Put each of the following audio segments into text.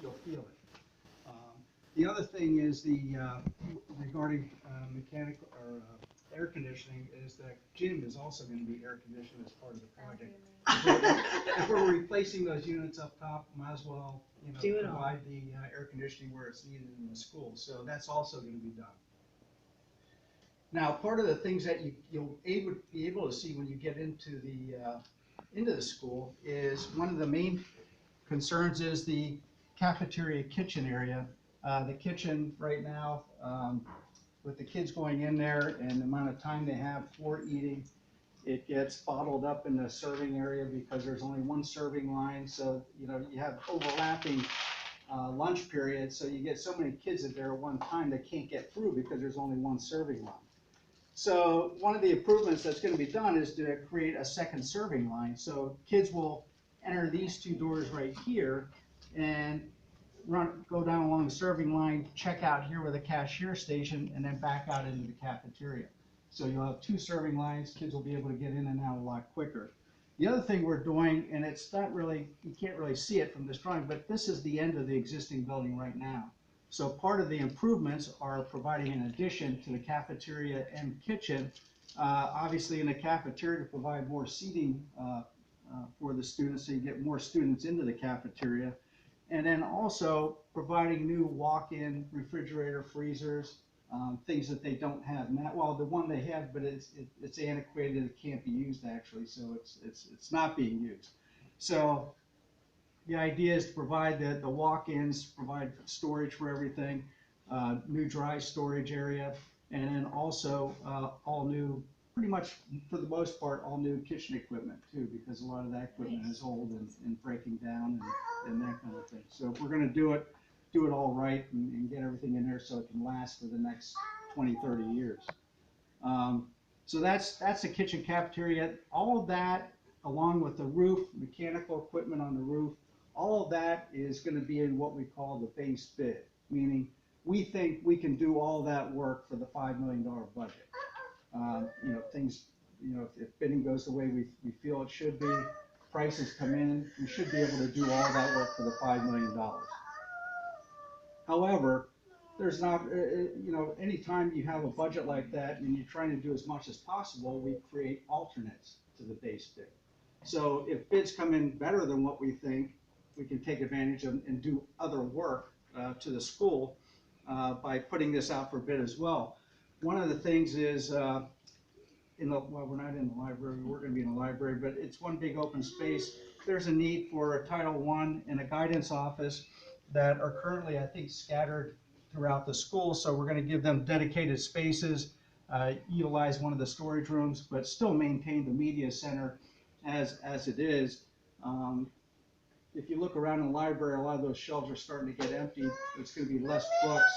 you'll feel it. The other thing is regarding mechanical or air conditioning is that gym is also going to be air conditioned as part of the project. If we're replacing those units up top, might as well, provide the air conditioning where it's needed in the school. So that's also going to be done. Now, part of the things that you'll be able to see when you get into the school is one of the main concerns is the cafeteria kitchen area. The kitchen right now, with the kids going in there and the amount of time they have for eating, it gets bottled up in the serving area because there's only one serving line. So, you have overlapping lunch periods. So you get so many kids in there at one time they can't get through because there's only one serving line. So one of the improvements that's going to be done is to create a second serving line. So kids will enter these two doors right here and go down along the serving line, check out here with a cashier station, and then back out into the cafeteria. So you'll have two serving lines. Kids will be able to get in and out a lot quicker. The other thing we're doing, and it's not really, you can't really see it from this drawing, but this is the end of the existing building right now. So part of the improvements are providing an addition to the cafeteria and kitchen. Obviously in the cafeteria to provide more seating for the students, so you get more students into the cafeteria. And then also providing new walk-in refrigerator, freezers, things that they don't have. Well, the one they have, but it's antiquated, it can't be used actually, so it's not being used. So the idea is to provide the walk-ins, provide storage for everything, new dry storage area, and then also all new, pretty much for the most part, all new kitchen equipment too, because a lot of that equipment is old and breaking down and that kind of thing. So if we're going to do it all right and get everything in there so it can last for the next 20, 30 years. So that's the kitchen cafeteria. All of that, along with the roof, mechanical equipment on the roof, all of that is going to be in what we call the base bid, meaning we think we can do all that work for the $5 million budget. Things, if bidding goes the way we feel it should be, prices come in, we should be able to do all that work for the $5 million. However, there's not, anytime you have a budget like that and you're trying to do as much as possible, we create alternates to the base bid. So if bids come in better than what we think, we can take advantage of and do other work to the school by putting this out for bid as well. One of the things is, well, we're not in the library, we're going to be in the library, but it's one big open space. There's a need for a Title I and a guidance office that are currently, I think, scattered throughout the school. So we're going to give them dedicated spaces, utilize one of the storage rooms, but still maintain the media center as it is. If you look around in the library, a lot of those shelves are starting to get empty. There's going to be less books.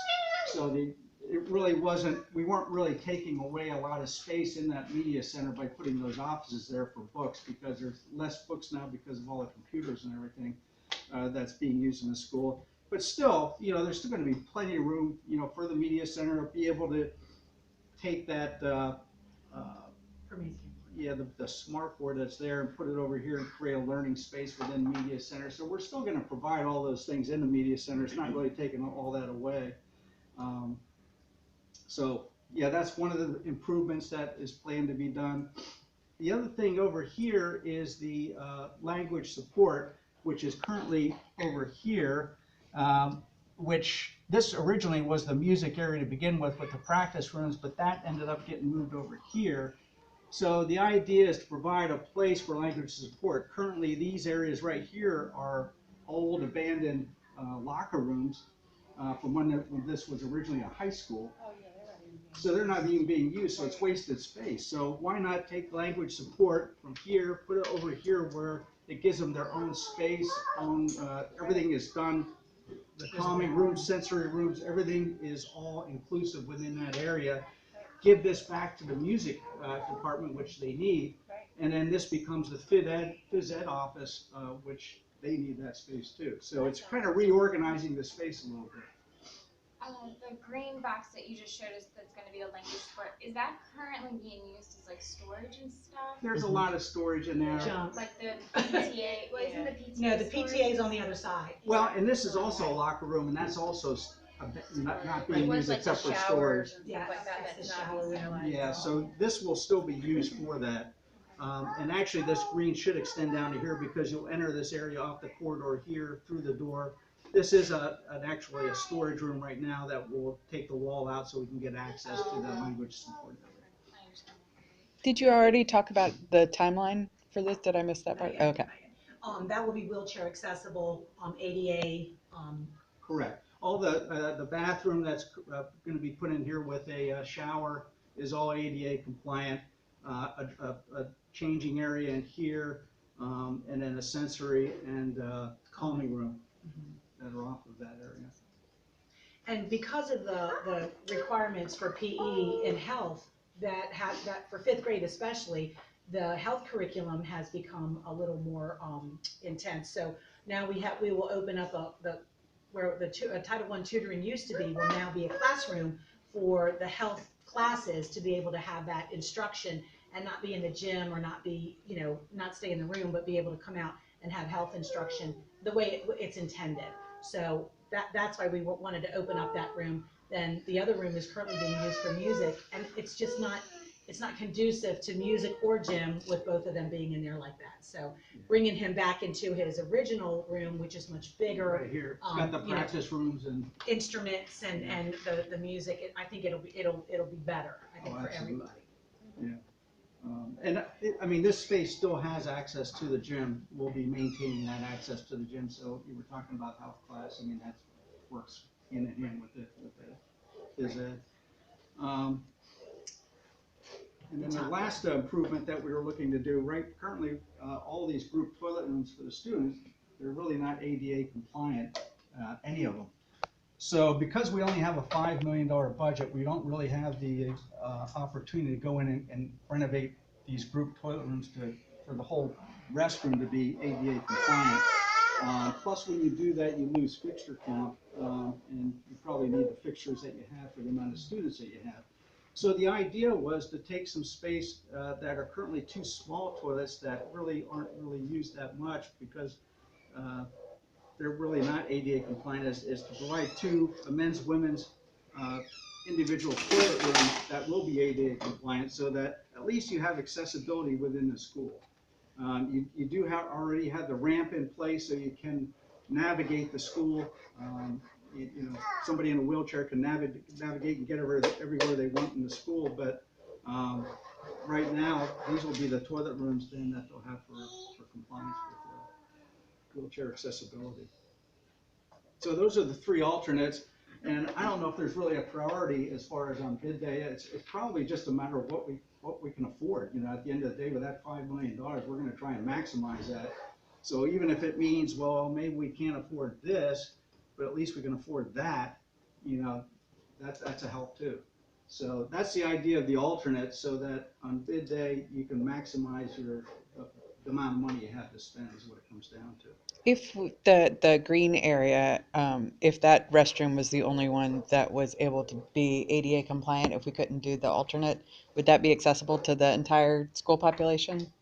So it really wasn't, we weren't really taking away a lot of space in that media center by putting those offices there for books, because there's less books now because of all the computers and everything that's being used in the school. But still, there's still going to be plenty of room, for the media center to be able to take that, the smart board that's there and put it over here and create a learning space within the media center. So we're still going to provide all those things in the media center. It's not really taking all that away. So yeah, that's one of the improvements that is planned to be done. The other thing over here is the language support, which is currently over here, which this originally was the music area to begin with the practice rooms, but that ended up getting moved over here. So the idea is to provide a place for language support. Currently, these areas right here are old, abandoned locker rooms from when this was originally a high school. So they're not even being used, so it's wasted space. So why not take language support from here, put it over here where it gives them their own space, everything is done, the calming rooms, sensory rooms, everything is all inclusive within that area. Give this back to the music department, which they need, and then this becomes the phys ed office, which they need that space too. So it's kind of reorganizing the space a little bit. The green box that you just showed us that's going to be a language support, is that currently being used as like storage and stuff? There's a lot of storage in there. Junk. Like the PTA, wasn't the PTA? No, the storage? PTA is on the other side. Well, and this is also a locker room, and that's also not being used except for storage. Yeah, Like that, it's that's the not shower being room. utilized. Yeah, so this will still be used for that. And actually, this green should extend down to here because you'll enter this area off the corridor here through the door. This is actually a storage room right now that will take the wall out so we can get access to the language support. I understand. Did you already talk about the timeline for this? Did I miss that part? Not yet, Okay. not yet. That will be wheelchair accessible, ADA, Correct. All the bathroom that's going to be put in here with a shower is all ADA compliant. A changing area in here, and then a sensory and calming room that are off of that area. and because of the requirements for PE and health, that for fifth grade especially, the health curriculum has become a little more intense. So now we will open up where a Title I tutoring used to be will now be a classroom for the health classes to be able to have that instruction and not be in the gym or not be, not stay in the room, but be able to come out and have health instruction the way it's intended. So that's why we wanted to open up that room. Then the other room is currently being used for music, and it's just not conducive to music or gym with both of them being in there like that. So bringing him back into his original room, which is much bigger, Right here, it's got the practice rooms and instruments and the music. I think it'll be better. I think for everybody. Yeah. I mean, this space still has access to the gym. We'll be maintaining that access to the gym. So you were talking about health class. I mean, that works hand in hand with the phys ed. And then the last improvement that we were looking to do, currently, all these group toilet rooms for the students, they're really not ADA compliant, any of them. So because we only have a $5 million budget, we don't really have the opportunity to go in and renovate these group toilet rooms for the whole restroom to be ADA compliant. Plus, when you do that, you lose fixture count, and you probably need the fixtures that you have for the amount of students that you have. So the idea was to take some space that are currently two small toilets that really aren't really used that much because they're really not ADA compliant, is to provide a men's, women's individual toilet rooms that will be ADA compliant so that at least you have accessibility within the school. You do already have the ramp in place so you can navigate the school. Somebody in a wheelchair can navigate and get everywhere they want in the school, but right now, these will be the toilet rooms then that they'll have for compliance with wheelchair accessibility. So those are the three alternates, and I don't know if there's really a priority as far as on bid day. It's probably just a matter of what we can afford. At the end of the day, with that $5 million, we're going to try and maximize that. So even if it means, well, maybe we can't afford this, but at least we can afford that, that's a help too. So that's the idea of the alternate, so that on bid day you can maximize the amount of money you have to spend is what it comes down to. If the green area, if that restroom was the only one that was able to be ADA compliant, if we couldn't do the alternate, would that be accessible to the entire school population?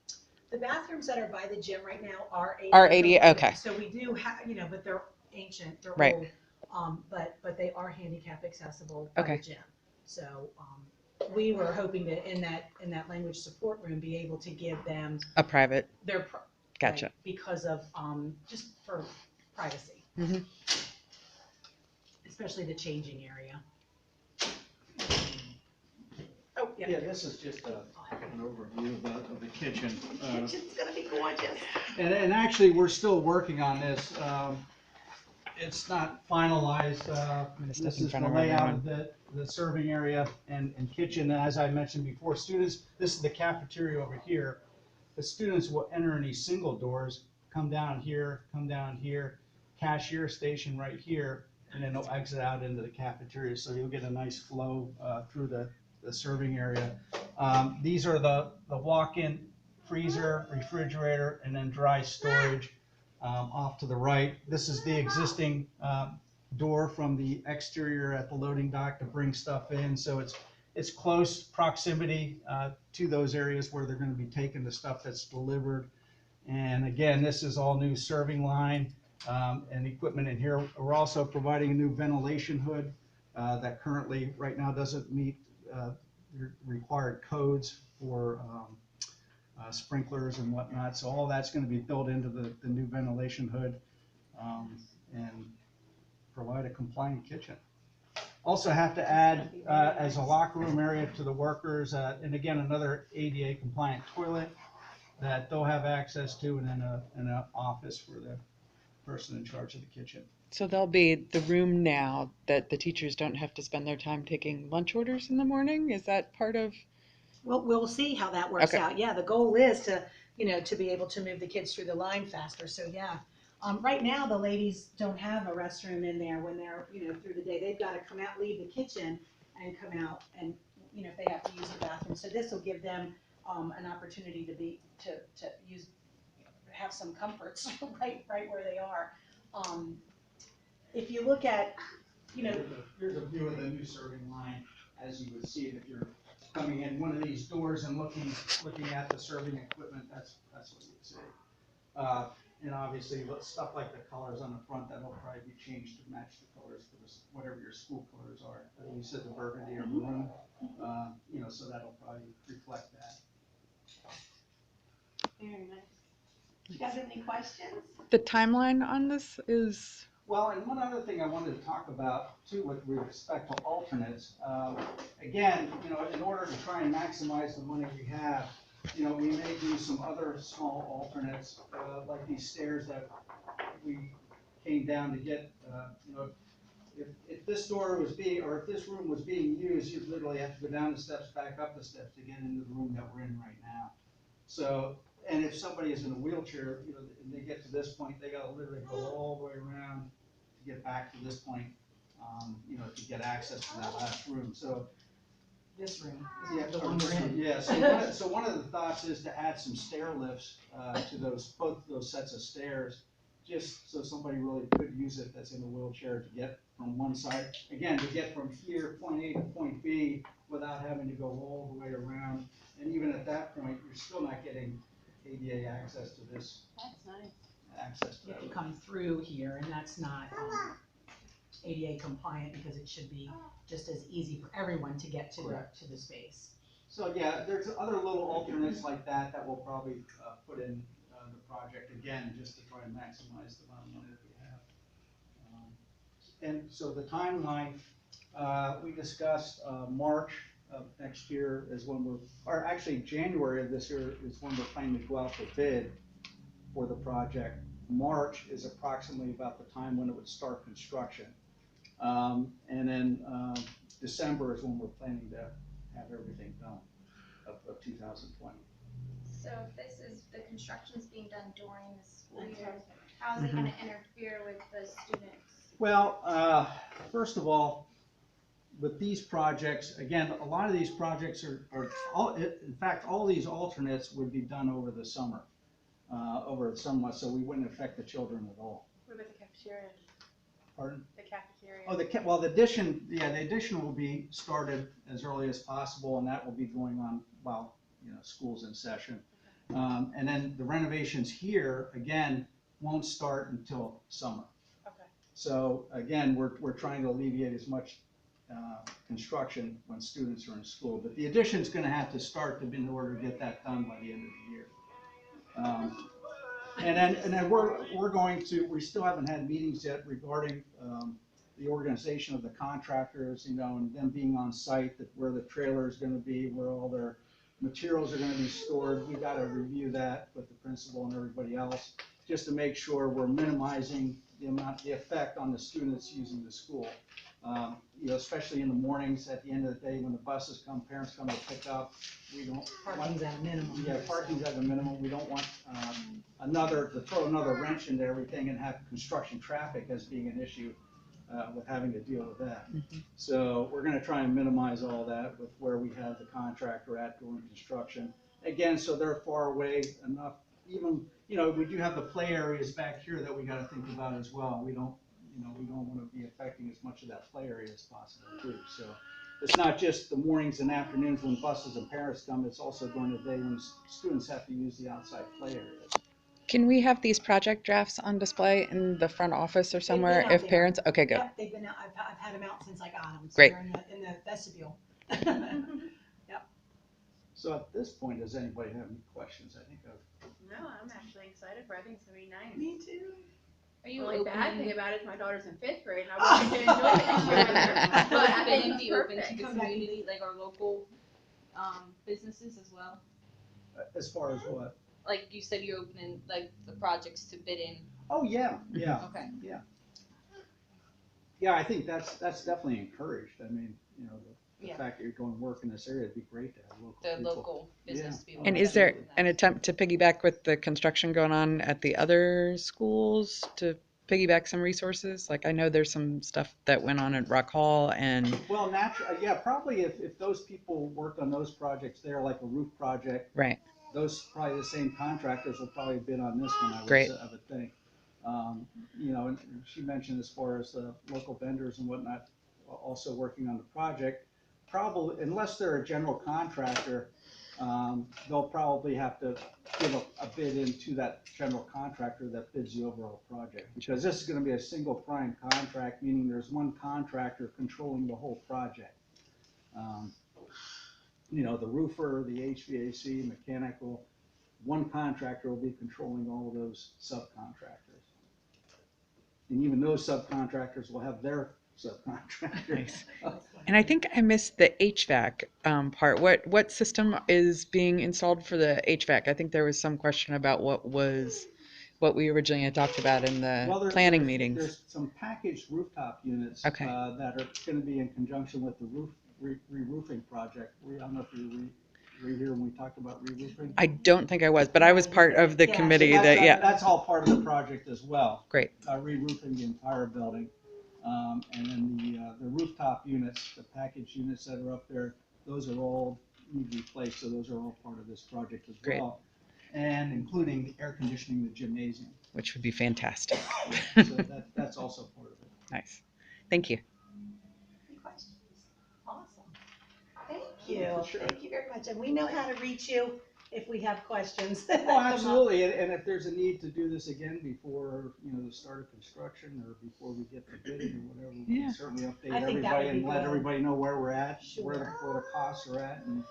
The bathrooms that are by the gym right now are ADA. Are ADA, okay. So we do have, but they're ancient, they're Right. old, but they are handicap accessible by Okay. the gym. So we were hoping to in that language support room be able to give them A private. their Gotcha. right, because of just for privacy, Mhm. especially the changing area. Oh yeah. Yeah, this is just an overview of the kitchen. Kitchen's gonna be gorgeous. And actually, we're still working on this. It's not finalized. gonna step This in is front the of layout everyone. of the serving area and kitchen. And as I mentioned before, students, this is the cafeteria over here. The students will enter in these single doors, come down here, cashier station right here, and then they'll exit out into the cafeteria. So you'll get a nice flow through the serving area. These are the walk-in freezer, refrigerator, and then dry storage off to the right. This is the existing door from the exterior at the loading dock to bring stuff in. So it's close proximity to those areas where they're going to be taking the stuff that's delivered. And again, this is all new serving line and equipment in here. We're also providing a new ventilation hood that currently, right now, doesn't meet required codes for sprinklers and whatnot. So all that's going to be built into the new ventilation hood and provide a compliant kitchen. Also have to add as a locker room area to the workers, and again, another ADA compliant toilet that they'll have access to, and then an office for the person in charge of the kitchen. So there'll be the room now that the teachers don't have to spend their time taking lunch orders in the morning? Is that part of? Well, we'll see how that works Okay. out. Yeah, the goal is to, to be able to move the kids through the line faster. So yeah. Right now, the ladies don't have a restroom in there when they're, through the day. They've got to come out, leave the kitchen and come out and, if they have to use the bathroom. So this will give them an opportunity to use, have some comforts right where they are. If you look at, Here's a view of the new serving line as you would see it if you're coming in one of these doors and looking at the serving equipment. That's what you'd see. And obviously, stuff like the colors on the front, that'll probably be changed to match the colors for this, whatever your school colors are. You said the burgundy or maroon, so that'll probably reflect that. Very nice. You guys have any questions? The timeline on this is? Well, and one other thing I wanted to talk about too with respect to alternates, again, in order to try and maximize the money we have, we may do some other small alternates, like these stairs that we came down to get, if this door was being, or if this room was being used, you'd literally have to go down the steps, back up the steps to get into the room that we're in right now. So, and if somebody is in a wheelchair, and they get to this point, they gotta literally go all the way around to get back to this point, to get access to that last room. So, this room, yeah, the one we're in. yeah. So one of the thoughts is to add some stair lifts to both those sets of stairs, just so somebody really could use it that's in a wheelchair to get from one side, again, to get from here, point A to point B, without having to go all the way around. And even at that point, you're still not getting ADA access to this. That's nice. Access to You have that. to come through here, and that's not ADA compliant because it should be just as easy for everyone to get to the space. So yeah, there's other little alternates like that we'll probably put in the project again, just to try and maximize the amount of money that we have. And so the timeline, we discussed March of next year is when or actually January of this year is when we're planning to go out for bid for the project. March is approximately about the time when it would start construction. And then December is when we're planning to have everything done of 2020. So if the construction's being done during the school year, how is it gonna interfere with the students? Well, first of all, with these projects, again, a lot of these projects are all, in fact, all these alternates would be done over the summer, so we wouldn't affect the children at all. What about the cafeteria? Pardon? The cafeteria? Oh, the addition will be started as early as possible, and that will be going on while, school's in session. And then the renovations here, again, won't start until summer. Okay. So again, we're trying to alleviate as much construction when students are in school, but the addition's gonna have to start in order to get that done by the end of the year. And then we're going to, we still haven't had meetings yet regarding the organization of the contractors, and them being on site, where the trailer is gonna be, where all their materials are gonna be stored. We gotta review that with the principal and everybody else, just to make sure we're minimizing the effect on the students using the school. Especially in the mornings, at the end of the day, when the buses come, parents come to pick up, we don't. Parking's at a minimum. Yeah, parking's at a minimum. We don't want to throw another wrench into everything and have construction traffic as being an issue with having to deal with that. So we're gonna try and minimize all that with where we have the contractor at during construction. Again, so they're far away enough, even, we do have the play areas back here that we gotta think about as well. We don't you know, we don't want to be affecting as much of that play area as possible too. So it's not just the mornings and afternoons when buses and parents come, it's also during the day when students have to use the outside play areas. Can we have these project drafts on display in the front office or somewhere out if there. parents? Okay, good. Yep, they've been out, I've had them out since I got them. So Great. they're in the vestibule. So at this point, does anybody have any questions? I think I've No, I'm actually excited for it. I think it's gonna be nice. Me too. Are The you only bad thing open, about it is my daughter's in 5th grade and I want her to enjoy it next year with her. But I think and it's be open to perfect. the Come back. community, like our local, businesses as well? as far as what? Like you said, you're opening, like, the projects to bid in. Oh, yeah, yeah. Okay. Yeah, I think that's definitely encouraged. I mean, you know, the Yeah. fact that you're going to work in this area, it'd be great to have local The people. local business to be able And to is there benefit from an that. attempt to piggyback with the construction going on at the other schools to piggyback some resources? Like I know there's some stuff that went on at Rock Hall and Well, naturally, yeah, probably if those people worked on those projects there, like a roof project, right. those probably the same contractors will probably bid on this one, Great. I would think. You know, and she mentioned as far as local vendors and whatnot, also working on the project. Probably, unless they're a general contractor, they'll probably have to give a bid into that general contractor that bids the overall project. Because this is gonna be a single prime contract, meaning there's one contractor controlling the whole project. You know, the roofer, the HVAC, mechanical, one contractor will be controlling all of those subcontractors. And even those subcontractors will have their subcontractors. Nice. And I think I missed the HVAC part. What system is being installed for the HVAC? I think there was some question about what we originally had talked about in the Well, planning meetings. There's some packaged rooftop units Okay. that are going to be in conjunction with the re-roofing project. I don't know if you were here when we talked about re-roofing. I don't think I was, but I was part of the Yeah, committee So that, yeah, that's all part of the project as well. great. Re-roofing the entire building. And then the rooftop units, the package units that are up there, those are all need to be replaced, so those are all part of this project as Great. well. And including the air conditioning the gymnasium. Which would be fantastic. So that's also part of it. Nice. Thank you. Any questions? Awesome. Thank you. Sure. Thank you very much. And we know how to reach you if we have questions. Oh, absolutely, and if there's a need to do this again before, you know, the start of construction or before we get the bidding or whatever, we Yeah. can certainly update I think that everybody would be and let good. everybody know where we're at, Sure. where the costs are at. And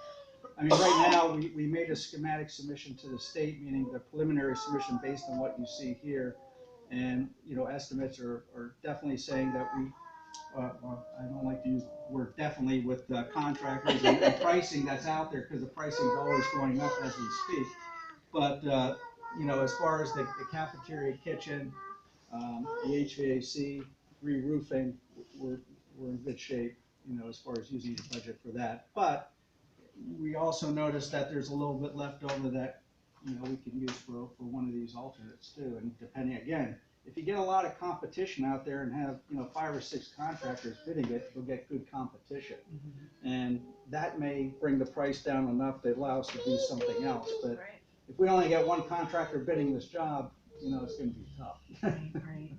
I mean, right now, we made a schematic submission to the state, meaning the preliminary submission based on what you see here. And, you know, estimates are definitely saying that we, well, I don't like to use the word definitely with contractors and pricing that's out there, because the pricing is always going up as we speak. But, you know, as far as the cafeteria, kitchen, the HVAC, re-roofing, we're in good shape, you know, as far as using the budget for that. But we also noticed that there's a little bit left over that, you know, we can use for one of these alternates too. And depending, again, if you get a lot of competition out there and have, you know, 5 or 6 contractors bidding it, you'll get good competition. And that may bring the price down enough to allow us to do something else. But Right. if we only get one contractor bidding this job, you know, it's gonna be tough. Right.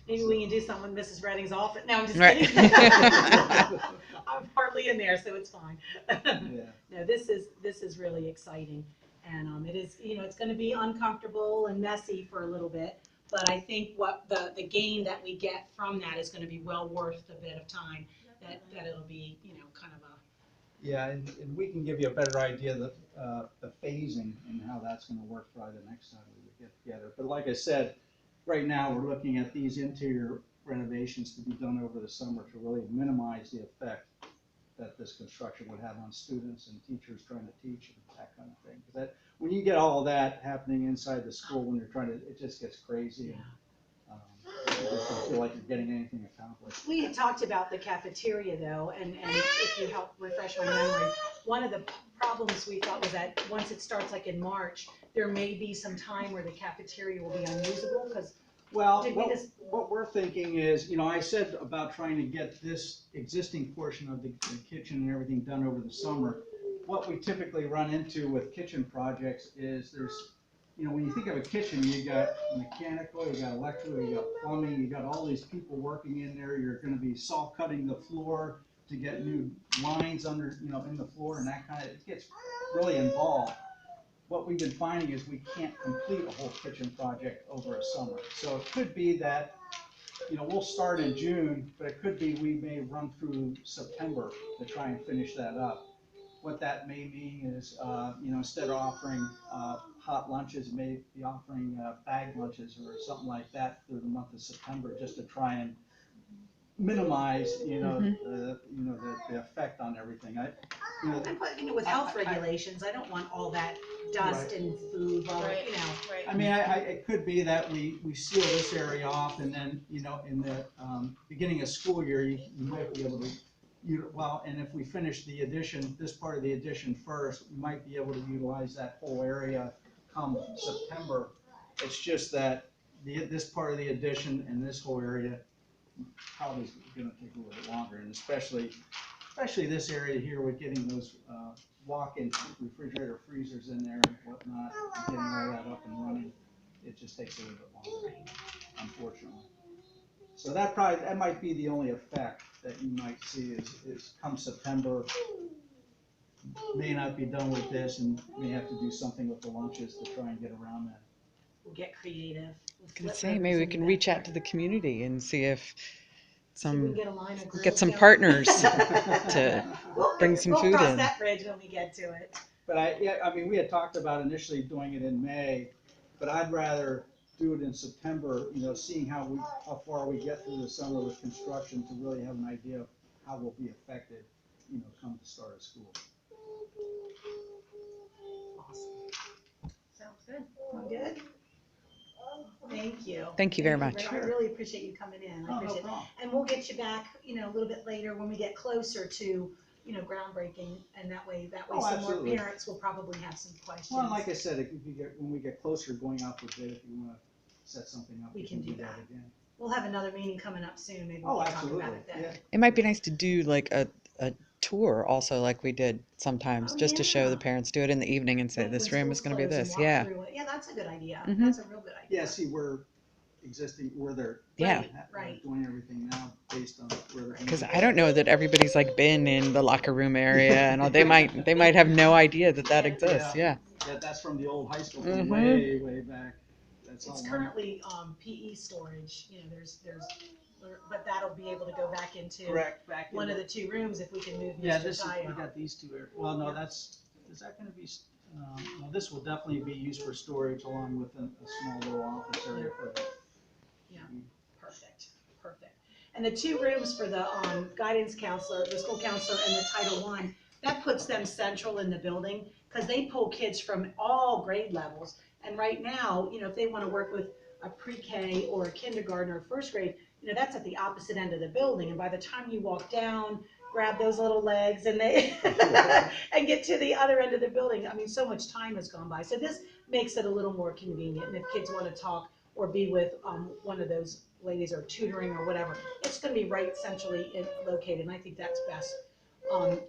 Maybe we can do something with Mrs. Redding's office. No, I'm just Right. kidding. I'm hardly in there, so it's fine. Yeah. No, this is really exciting. And it is, you know, it's gonna be uncomfortable and messy for a little bit. But I think what the gain that we get from that is gonna be well worth the bit of time that it'll be, you know, kind of a. Yeah, and we can give you a better idea of the phasing and how that's gonna work probably the next time we get together. But like I said, right now, we're looking at these interior renovations to be done over the summer to really minimize the effect that this construction would have on students and teachers trying to teach and that kind of thing. Because that, when you get all of that happening inside the school, when you're trying to, it just gets crazy. And, you just don't feel like you're getting anything accomplished. We had talked about the cafeteria though, and if you help refresh my memory, one of the problems we thought was that once it starts like in March, there may be some time where the cafeteria will be unusable, because Well, Did we just- what we're thinking is, you know, I said about trying to get this existing portion of the kitchen and everything done over the summer. What we typically run into with kitchen projects is there's, when you think of a kitchen, you got mechanical, you got electrical, you got plumbing, you got all these people working in there. You're gonna be saw cutting the floor to get new lines under, in the floor and that kind of, it gets really involved. What we've been finding is we can't complete a whole kitchen project over a summer. So it could be that, we'll start in June, but it could be we may run through September to try and finish that up. What that may mean is, instead of offering hot lunches, may be offering bag lunches or something like that through the month of September, just to try and minimize, the effect on everything. And with health regulations, I don't want all that dust Right. and food, Right. Right. I mean, it could be that we seal this area off, and then, in the beginning of school year, you might be able to, and if we finish the addition, this part of the addition first, we might be able to utilize that whole area come September. It's just that this part of the addition and this whole area probably is gonna take a little bit longer, and especially this area here with getting those walk-in refrigerator freezers in there and whatnot, getting all that up and running, it just takes a little bit longer, unfortunately. So that might be the only effect that you might see is come September, may not be done with this and may have to do something with the lunches to try and get around that. We'll get creative. I was gonna say, maybe we can reach out to the community and see if See if we can some, get a line of get some girls partners going. to bring some We'll food cross in. that bridge when we get to it. But I mean, we had talked about initially doing it in May, but I'd rather do it in September, seeing how far we get through the summer with construction to really have an idea of how we'll be affected, come the start of school. Awesome. Sounds good. Sound good? Thank you. Thank you very much. I really appreciate you coming in. I Oh, no appreciate it. problem. And we'll get you back, a little bit later when we get closer to, groundbreaking, and that way Oh, some more absolutely. parents will probably have some questions. Well, like I said, when we get closer going out for bid, if you wanna set something up, We we can can do do that that. again. We'll have another meeting coming up soon. Maybe we Oh, can talk absolutely, about it then. yeah. It might be nice to do like a tour also, like we did sometimes, Oh, just to show yeah. the parents, do it in the evening and say, When this room is school's gonna be closed and this, walk yeah. through it. Yeah, that's a good idea. Mhm. That's a real good idea. Yeah, see, where they're Yeah. Right. doing everything now based on where they're. Because I don't know that everybody's like been in the locker room area and all, they might have no idea that exists, yeah. That's from the old high school, from Mhm. way back. That's It's all. currently PE storage. But that'll be able to go back into Correct, back in one of the two rooms if we can move Yeah, Mr. Ty we out. got these two areas. Well, no, is that gonna be, well, this will definitely be used for storage along with a small little office area for the. Yeah. Perfect. And the two rooms for the guidance counselor, the school counselor, and the Title I, that puts them central in the building, because they pull kids from all grade levels. And right now, if they want to work with a pre-K or a kindergarten or first grade, that's at the opposite end of the building. And by the time you walk down, grab those little legs and and get to the other end of the building, I mean, so much time has gone by. So this makes it a little more convenient. And if kids want to talk or be with one of those ladies or tutoring or whatever, it's going to be right centrally located, and I think that's best.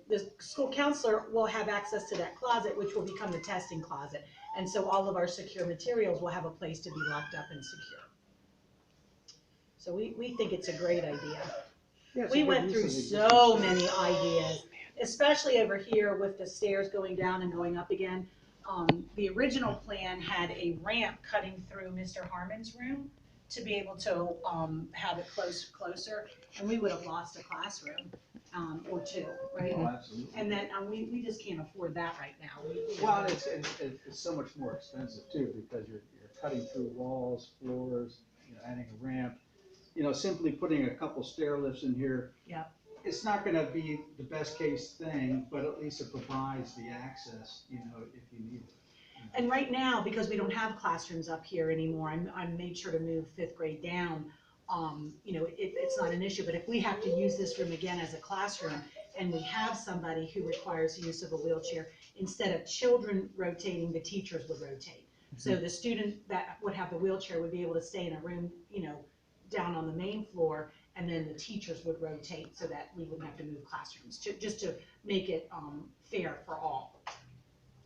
The school counselor will have access to that closet, which will become the testing closet, and so all of our secure materials will have a place to be locked up and secure. So we think it's a great idea. Yeah, it's a We good went use through of the so existing many space. ideas, especially over here with the stairs going down and going up again. The original plan had a ramp cutting through Mr. Harmon's room to be able to have it closer, and we would have lost a classroom or two, right? Oh, absolutely. And then we just can't afford that right now. Well, it's so much more expensive too, because you're cutting through walls, floors, adding a ramp. Simply putting a couple stair lifts in here. Yeah. It's not gonna be the best case thing, but at least it provides the access, if you need it. And right now, because we don't have classrooms up here anymore, I made sure to move fifth grade down. It's not an issue, but if we have to use this room again as a classroom, and we have somebody who requires the use of a wheelchair, instead of children rotating, the teachers would rotate. So the student that would have the wheelchair would be able to stay in a room, down on the main floor, and then the teachers would rotate so that we wouldn't have to move classrooms, just to make it fair for all.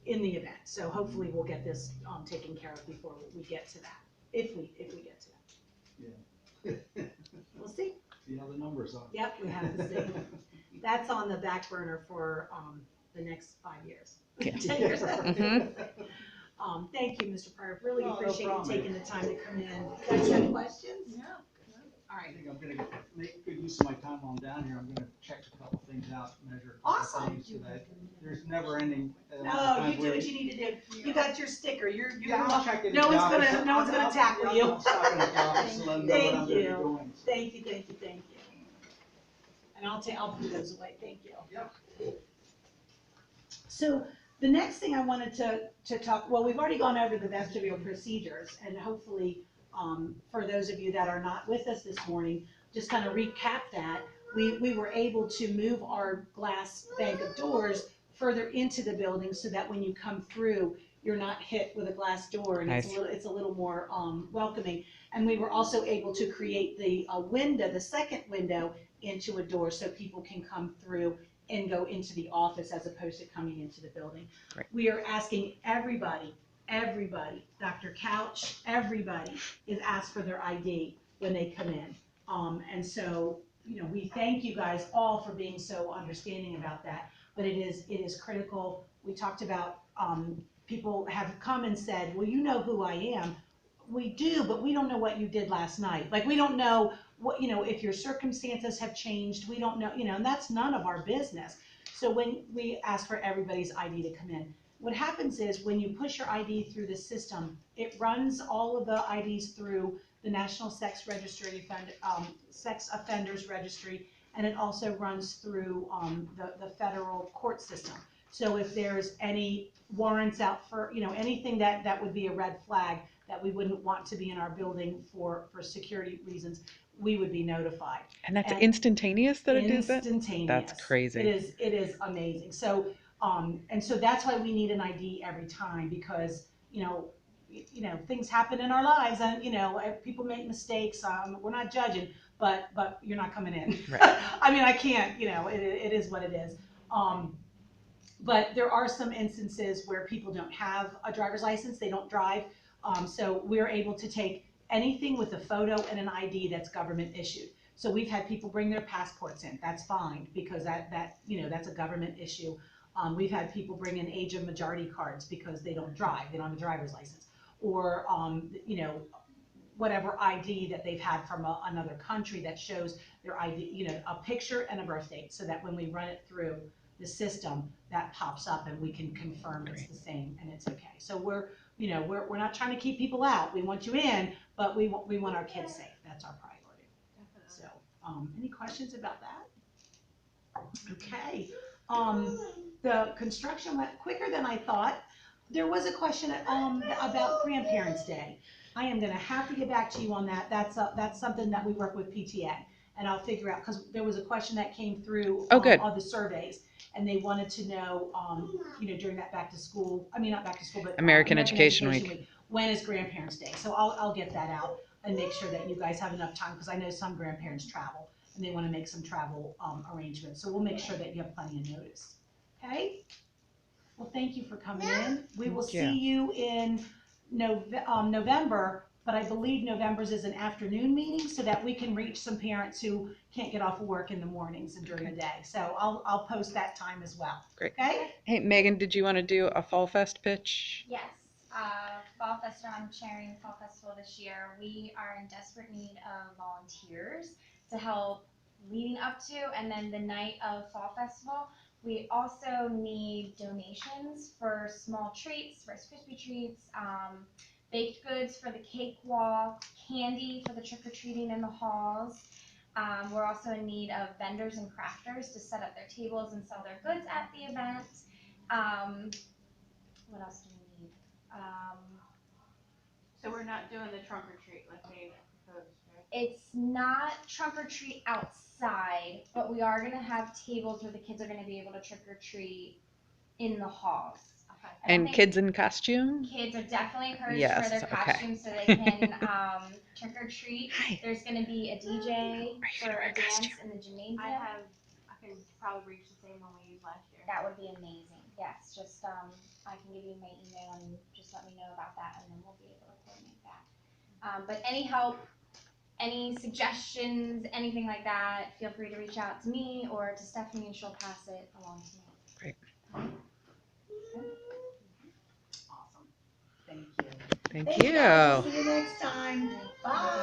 in the event. So hopefully we'll get this taken care of before we get to that, if we get to that. Yeah. We'll see. See how the numbers are. Yep, we have to see. That's on the back burner for the next 5 years. Yeah. 10 years. Mhm. Thank you, Mr. Pryor. Really No appreciate you problem. taking the time to come in. You guys have questions? No. All I right. think I'm gonna make good use of my time while I'm down here. I'm gonna check a couple things out, measure a couple Awesome. things so that there's never ending. No, you do what you need to do. You got your sticker. You're Yeah, I'll check it. no one's out. gonna tackle you. I'll stop in at the office and let them know what I'm gonna be Thank you. doing. Thank you. And I'll put those away. Thank you. Yep. So the next thing I wanted to talk, well, we've already gone over the vestibular procedures, and hopefully, for those of you that are not with us this morning, just kind of recap that. We were able to move our glass bank of doors further into the building so that when you come through, you're not hit with a glass door, and Nice. it's a little more welcoming. And we were also able to create the window, the second window into a door, so people can come through and go into the office as opposed to coming into the building. Great. We are asking everybody, Dr. Couch, everybody is asked for their ID when they come in. And so, we thank you guys all for being so understanding about that, but it is critical. We talked about, people have come and said, well, you know who I am. We do, but we don't know what you did last night. Like, we don't know what, if your circumstances have changed, we don't know, and that's none of our business. So when we ask for everybody's ID to come in, what happens is when you push your ID through the system, it runs all of the IDs through the National Sex Registry, Sex Offenders Registry, and it also runs through the federal court system. So if there's any warrants out for, anything that would be a red flag that we wouldn't want to be in our building for security reasons, we would be notified. And that's instantaneous that it does that? Instantaneous. That's crazy. It is amazing. So, and so that's why we need an ID every time, because, things happen in our lives, and, people make mistakes. We're not judging, but you're not coming in. Right. I mean, I can't, it is what it is. But there are some instances where people don't have a driver's license, they don't drive. So we're able to take anything with a photo and an ID that's government issued. So we've had people bring their passports in, that's fine, because that's a government issue. We've had people bring in age of majority cards because they don't drive, they don't have a driver's license. Or, whatever ID that they've had from another country that shows their ID, a picture and a birth date, so that when we run it through the system, that pops up and we can confirm it's the same and it's okay. So we're not trying to keep people out. We want you in, but we want our kids safe. That's our priority. So, any questions about that? Okay. The construction went quicker than I thought. There was a question about Grandparents' Day. I am going to have to get back to you on that. That's something that we work with PTA, and I'll figure out, because there was a question that came through on the surveys, and they wanted to know, during that back to school, not back to school, but American Education Week. When is Grandparents' Day? So I'll get that out and make sure that you guys have enough time, because I know some grandparents travel and they want to make some travel arrangements. So we'll make sure that you have plenty of notice. Okay? Well, thank you for coming in. We will see you in November, but I believe November's is an afternoon meeting, so that we can reach some parents who can't get off of work in the mornings and during the day. So I'll post that time as well. Great. Okay? Hey, Megan, did you want to do a Fall Fest pitch? Yes, Fall Festival, I'm chairing Fall Festival this year. We are in desperate need of volunteers to help leading up to and then the night of Fall Festival. We also need donations for small treats, Rice Krispie treats, baked goods for the cake walk, candy for the trick-or-treating in the halls. We're also in need of vendors and crafters to set up their tables and sell their goods at the event. What else do we need? So we're not doing the trunk or treat like they proposed, right? It's not trunk or treat outside, but we are gonna have tables where the kids are gonna be able to trick or treat in the halls. Okay. I don't And think kids in costume? kids are definitely encouraged Yes, for their okay. costumes so they can trick or treat. Hi. There's gonna be a DJ for wear a a dance costume? in the gymnasium. I can probably reach the same one we used last year. That would be amazing. yes, just, I can give you my email and just let me know about that, and then we'll be able to coordinate that. But any help, any suggestions, anything like that, feel free to reach out to me or to Stephanie, and she'll pass it along to me. Great. Awesome. Thank you. Thank you. Guys. See you next time. Bye.